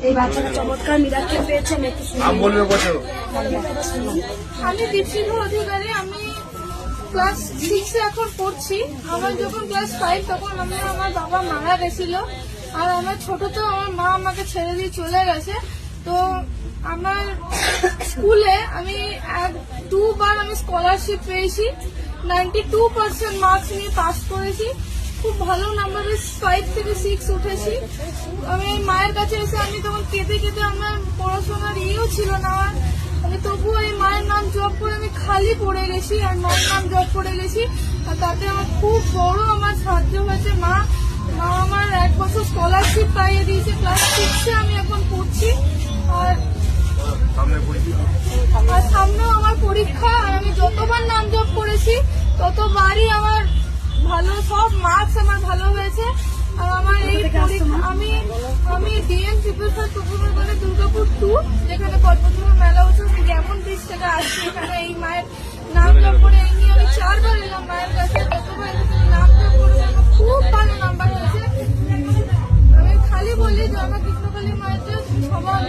এই বাচ্চাটা চমৎকার মিরাক্কেল পেয়েছেন। একটু আমি দীপশিখা অধিকারী, আমি ক্লাস 6 এখন পড়ছি। আমার যখন ক্লাস 5 তখন আমার বাবা মারা গেছিল, আর আমার ছোট তো আমার মা আমাকে ছেড়ে দিয়ে চলে গেছে। তো আমার স্কুলে আমি 2বার আমি স্কলারশিপ পেয়েছি, 92% মার্কস নিয়ে পাস করেছি। খুব ভালো নাম্বারে 5 থেকে 6 উঠেছি। আমি মায়ের কাছে এসে আমি তখন কেঁদে কেঁদে, আমার পড়াশোনার ইয়েও ছিল না, আমি তবুও এই মায়ের নাম জপ করে আমি খালি পড়ে গেছি, আর মায়ের নাম জপ করে গেছি। আর তাতে আমার খুব বড় আমার সাহায্য হয়েছে। মা আমার 1 বছর স্কলারশিপ পাইয়ে দিয়েছে। ক্লাস 6-এ আমি এখন পড়ছি, আর সামনেও আমার পরীক্ষা। আর আমি যতবার নাম জপ করেছি ততবারই আমার ভালো, সব মার্কস আমার ভালো হয়েছে। আর আমার এই আমি ডিএম ত্রিপুরা প্রথমে বলে দুর্গাপুর 2, যেখানে কল্পতরু মেলা হচ্ছে, আমি যেমন ব্রিজ থেকে আসছি এখানে এই মায়ের নাম জপ করে এই নিয়ে আমি 4বার এলাম মায়ের কাছে। ততবার নাম জপ করে আমার খুব ভালো নাম্বার হয়েছে। আমি খালি বলি যে আমার কৃষ্ণকালী মায়ের সবার